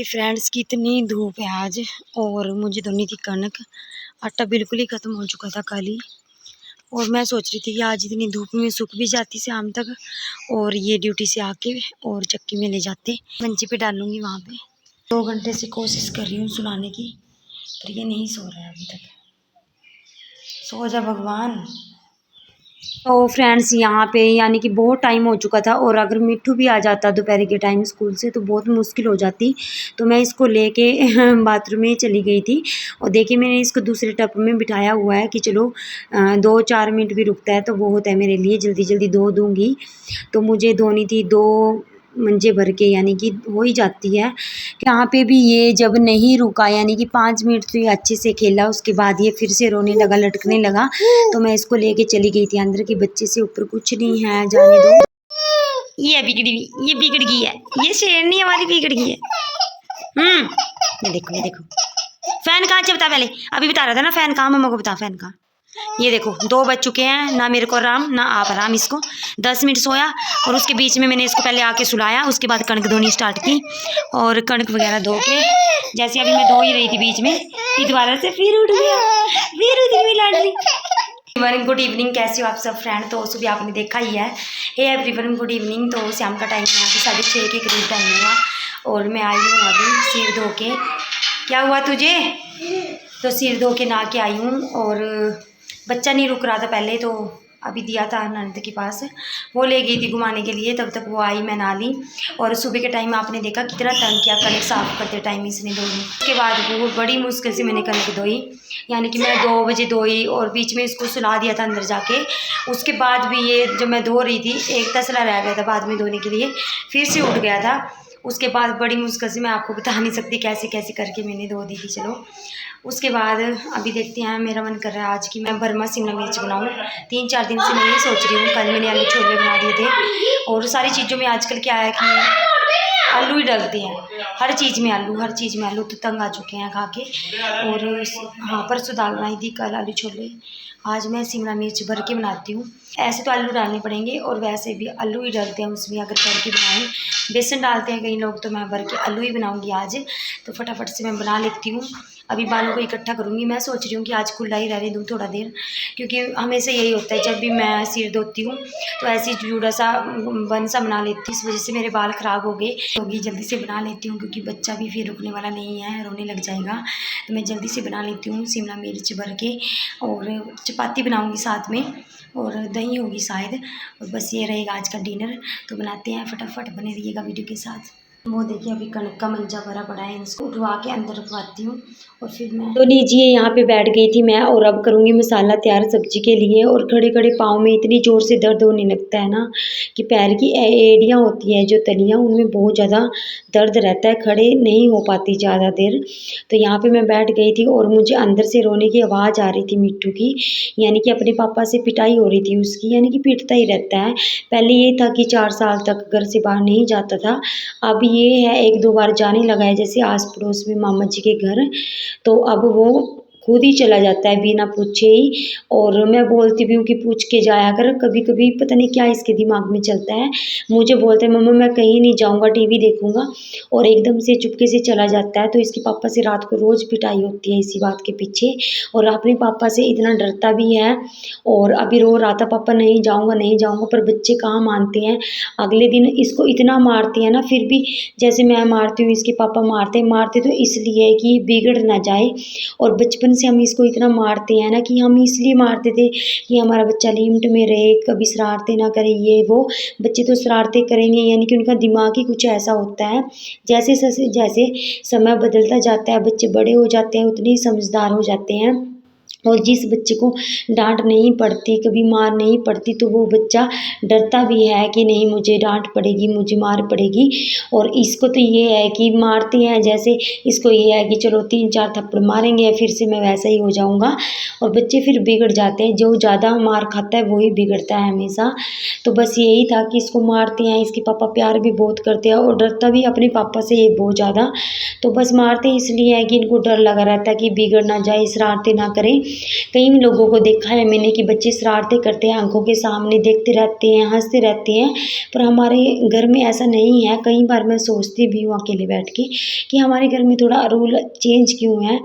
Friends कितनी धूप है आज। और मुझे धोनी थी कणक, आटा बिल्कुल ही ख़त्म हो चुका था कल ही। और मैं सोच रही थी कि आज इतनी धूप में सूख भी जाती शाम तक, और ये ड्यूटी से आके और चक्की में ले जाते, मंची पे डालूंगी वहाँ पे। 2 घंटे से कोशिश कर रही हूँ सुलाने की, पर ये नहीं सो रहा है अभी तक। सो जा भगवान। तो फ्रेंड्स यहाँ पे यानी कि बहुत टाइम हो चुका था, और अगर मिट्ठू भी आ जाता दोपहर के टाइम स्कूल से तो बहुत मुश्किल हो जाती। तो मैं इसको लेके बाथरूम में चली गई थी, और देखिए मैंने इसको दूसरे टब में बिठाया हुआ है कि चलो 2-4 मिनट भी रुकता है तो बहुत है मेरे लिए, जल्दी जल्दी धो दूँगी। तो मुझे धोनी थी 2 मंजे भर के, यानी कि हो ही जाती है। यहाँ पे भी ये जब नहीं रुका, यानी कि 5 मिनट तो ये अच्छे से खेला, उसके बाद ये फिर से रोने लगा, लटकने लगा। तो मैं इसको लेके चली गई थी अंदर कि बच्चे से ऊपर कुछ नहीं है, जाने दो। ये बिगड़ गई है, ये शेरनी हमारी बिगड़ गई है। ये देखो, ये देखो फैन कहाँ से, बता पहले, अभी बता रहा था ना फैन कहाँ, मम्मा को बता फैन कहाँ। ये देखो 2 बज चुके हैं, ना मेरे को आराम ना आप आराम। इसको 10 मिनट सोया, और उसके बीच में मैंने इसको पहले आके सुलाया, उसके बाद कणक धोनी स्टार्ट की। और कणक वगैरह धो के जैसे अभी मैं धो ही रही थी बीच में, दोबारा से फिर उठ गया, फिर उठ गई लाडली। गुड इवनिंग, कैसे हो आप सब फ्रेंड। तो सुबह आपने देखा ही है। Hey everyone, good evening. तो शाम का टाइम है, अभी 6:30 के करीब टाइम हुआ, और मैं आई हूँ अभी सिर धो के। क्या हुआ तुझे? तो सिर धो के नहा के आई हूँ, और बच्चा नहीं रुक रहा था पहले, तो अभी दिया था ननद के पास, वो ले गई थी घुमाने के लिए, तब तक वो आई, मैं नहा ली। और सुबह के टाइम आपने देखा कितना तंग किया कणक साफ़ करते टाइम इसने धोई। उसके बाद वो बड़ी मुश्किल से मैंने कणक धोई, यानी कि मैं 2 बजे धोई, और बीच में इसको सुला दिया था अंदर जाके। उसके बाद भी ये जब मैं धो रही थी, एक तसला रह गया था बाद में धोने के लिए, फिर से उठ गया था। उसके बाद बड़ी मुश्किल से, मैं आपको बता नहीं सकती कैसे कैसे करके मैंने धो दी थी। चलो उसके बाद अभी देखते हैं, मेरा मन कर रहा है आज कि मैं बर्मा शिमला मिर्च बनाऊँ। 3-4 दिन से मैं ये सोच रही हूँ। कल मैंने आलू छोले बना दिए थे, और सारी चीज़ों में आजकल क्या है कि आलू ही डलते हैं, हर चीज़ में आलू, हर चीज़ में आलू, तो तंग आ चुके हैं खा के। और हाँ, परसों दाल बनाई थी, कल आलू छोले, आज मैं शिमला मिर्च भर के बनाती हूँ। ऐसे तो आलू डालने पड़ेंगे, और वैसे भी आलू ही डालते हैं उसमें, अगर भर के बनाएं। बेसन डालते हैं कई लोग, तो मैं भर के आलू ही बनाऊंगी आज। तो फटाफट से मैं बना लेती हूँ। अभी बालों को इकट्ठा करूँगी। मैं सोच रही हूँ कि आज खुला ही रहने दूँ थोड़ा देर, क्योंकि हमेशा यही होता है जब भी मैं सिर धोती हूँ तो ऐसे ही जूड़ा सा बन सा बना लेती हूँ। इस वजह से मेरे बाल ख़राब हो गए, होगी जल्दी से बना लेती हूँ, क्योंकि बच्चा भी फिर रुकने वाला नहीं है, रोने लग जाएगा। तो मैं जल्दी से बना लेती हूँ शिमला मिर्च भर के, और चपाती बनाऊँगी साथ में, और दही होगी शायद, और बस ये रहेगा आज का डिनर। तो बनाते हैं, फटाफट बने रहिएगा वीडियो के साथ। वो देखिए अभी कणक का मंजा भरा पड़ा है, इसको उठवा के अंदर रखवाती हूँ, और फिर मैं तो लीजिए यहाँ पे बैठ गई थी मैं, और अब करूँगी मसाला तैयार सब्जी के लिए। और खड़े खड़े पाँव में इतनी ज़ोर से दर्द होने लगता है ना, कि पैर की एड़ियाँ होती हैं जो तलियाँ, उनमें बहुत ज़्यादा दर्द रहता है, खड़े नहीं हो पाती ज़्यादा देर। तो यहाँ पे मैं बैठ गई थी, और मुझे अंदर से रोने की आवाज़ आ रही थी मिट्टू की, यानी कि अपने पापा से पिटाई हो रही थी उसकी, यानी कि पीटता ही रहता है। पहले ये था कि 4 साल तक घर से बाहर नहीं जाता था, अब ये है 1-2 बार जाने लगा है, जैसे आस पड़ोस में मामा जी के घर। तो अब वो खुद ही चला जाता है बिना पूछे ही, और मैं बोलती भी हूँ कि पूछ के जाया कर। कभी कभी पता नहीं क्या इसके दिमाग में चलता है, मुझे बोलते हैं मम्मा मैं कहीं नहीं जाऊँगा, टीवी देखूँगा, और एकदम से चुपके से चला जाता है। तो इसके पापा से रात को रोज़ पिटाई होती है इसी बात के पीछे, और अपने पापा से इतना डरता भी है। और अभी रो रहा था पापा नहीं जाऊँगा, नहीं जाऊँगा, पर बच्चे कहाँ मानते हैं। अगले दिन इसको इतना मारते हैं ना, फिर भी जैसे मैं मारती हूँ इसके पापा मारते तो इसलिए है कि बिगड़ ना जाए। और बचपन से हम इसको इतना मारते हैं ना, कि हम इसलिए मारते थे कि हमारा बच्चा लिमिट में रहे, कभी शरारतें ना करे, ये वो। बच्चे तो शरारतें करेंगे, यानी कि उनका दिमाग ही कुछ ऐसा होता है। जैसे जैसे समय बदलता जाता है, बच्चे बड़े हो जाते हैं, उतने ही समझदार हो जाते हैं। और जिस बच्चे को डांट नहीं पड़ती, कभी मार नहीं पड़ती, तो वो बच्चा डरता भी है कि नहीं मुझे डांट पड़ेगी, मुझे मार पड़ेगी। और इसको तो ये है कि मारते हैं, जैसे इसको ये है कि चलो 3-4 थप्पड़ मारेंगे, फिर से मैं वैसा ही हो जाऊँगा। और बच्चे फिर बिगड़ जाते हैं, जो ज़्यादा मार खाता है वही बिगड़ता है हमेशा। तो बस यही था कि इसको मारते हैं, इसके पापा प्यार भी बहुत करते हैं, और डरता भी अपने पापा से ये बहुत ज़्यादा। तो बस मारते इसलिए है कि इनको डर लगा रहता है कि बिगड़ ना जाए, शरारतें ना करें। में कई लोगों को देखा है मैंने कि बच्चे शरारतें करते हैं, आंखों के सामने देखते रहते हैं, हंसते रहते हैं, पर हमारे घर में ऐसा नहीं है। कई बार मैं सोचती भी हूँ अकेले बैठ के कि हमारे घर में थोड़ा रूल चेंज क्यों है,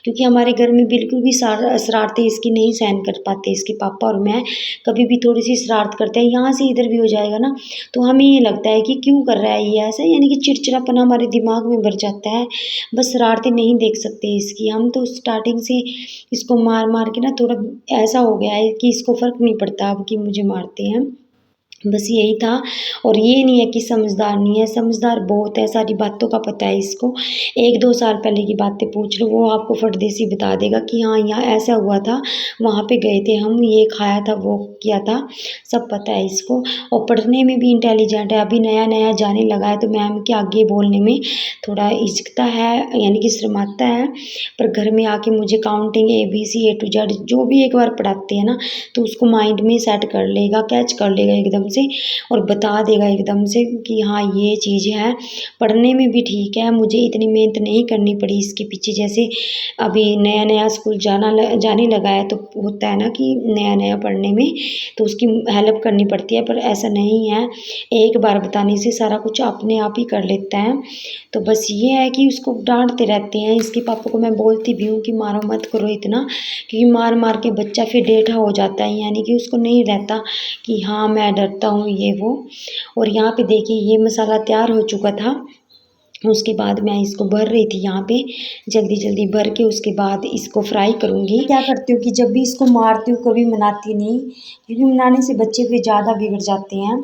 क्योंकि हमारे घर में बिल्कुल भी शरारतें इसकी नहीं सहन कर पाते। इसके पापा और मैं कभी भी थोड़ी सी शरारत करते हैं, यहाँ से इधर भी हो जाएगा ना, तो हमें ये लगता है कि क्यों कर रहा है ये ऐसा, यानी कि चिड़चिड़ापन हमारे दिमाग में भर जाता है। बस शरारतें नहीं देख सकते इसकी हम, तो स्टार्टिंग से इसको मार मार के ना थोड़ा ऐसा हो गया है कि इसको फ़र्क नहीं पड़ता अब कि मुझे मारते हैं। बस यही था। और ये नहीं है कि समझदार नहीं है, समझदार बहुत है, सारी बातों का पता है इसको। 1-2 साल पहले की बातें पूछ लो, वो आपको फटदेसी बता देगा कि हाँ, यहाँ ऐसा हुआ था, वहाँ पे गए थे हम, ये खाया था, वो किया था, सब पता है इसको। और पढ़ने में भी इंटेलिजेंट है, अभी नया-नया जाने लगा है, तो मैम के आगे बोलने में थोड़ा हिचकता है, यानी कि शर्माता है। पर घर में आके मुझे counting ABC A to Z जो भी एक बार पढ़ाते हैं ना, तो उसको माइंड में सेट कर लेगा, कैच कर लेगा एकदम से, और बता देगा एकदम से कि हाँ ये चीज़ है। पढ़ने में भी ठीक है, मुझे इतनी मेहनत नहीं करनी पड़ी इसके पीछे। जैसे अभी नया-नया स्कूल जाने लगा है, तो होता है ना कि नया-नया पढ़ने में तो उसकी हेल्प करनी पड़ती है, पर ऐसा नहीं है, एक बार बताने से सारा कुछ अपने आप ही कर लेता है। तो बस ये है कि उसको डाँटते रहते हैं, इसके पापा को मैं बोलती भी हूँ कि मारो मत करो इतना, क्योंकि मार-मार के बच्चा फिर ढेठा हो जाता है, यानी कि उसको नहीं रहता कि हाँ मैं डरता हूँ ये वो। और यहाँ पे देखिए ये मसाला तैयार हो चुका था, उसके बाद मैं इसको भर रही थी यहाँ पे, जल्दी-जल्दी भर के उसके बाद इसको फ्राई करूँगी। क्या करती हूँ कि जब भी इसको मारती हूँ कभी मनाती नहीं, क्योंकि मनाने से बच्चे फिर ज़्यादा बिगड़ जाते हैं।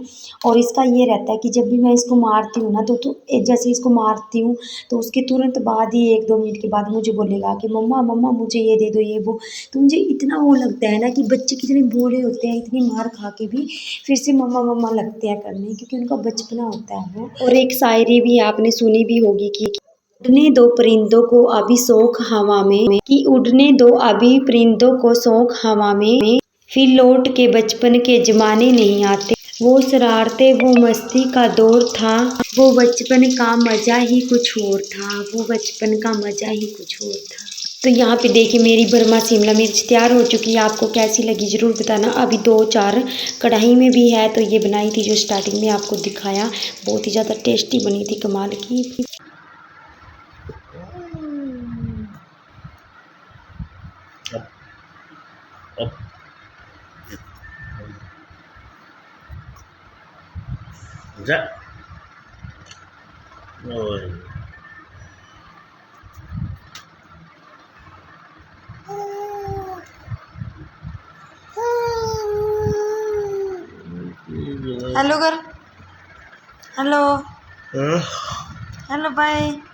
और इसका ये रहता है कि जब भी मैं इसको मारती हूँ ना, तो जैसे इसको मारती हूँ तो उसके तुरंत बाद ही 1-2 मिनट के बाद मुझे बोलेगा कि मम्मा मम्मा मुझे ये दे दो, ये वो। तो मुझे इतना वो लगता है ना कि बच्चे कितने भोले होते हैं, इतनी मार खा के भी फिर से मम्मा मम्मा लगते हैं करने, क्योंकि उनका बचपना होता है वो। और एक शायरी भी आपने सुनी भी होगी कि उड़ने दो परिंदों को अभी शौक हवा में, कि उड़ने दो अभी परिंदों को शौक हवा में, फिर लौट के बचपन के ज़माने नहीं आते। वो शरारतें वो मस्ती का दौर था, वो बचपन का मज़ा ही कुछ और था, वो बचपन का मज़ा ही कुछ और था। तो यहाँ पे देखिए मेरी बर्मा शिमला मिर्च तैयार हो चुकी है, आपको कैसी लगी ज़रूर बताना। अभी 2-4 कढ़ाई में भी है, तो ये बनाई थी जो स्टार्टिंग में आपको दिखाया, बहुत ही ज़्यादा टेस्टी बनी थी, कमाल की। अब जा ओए हेलो कर, हेलो हाँ? Hello bye.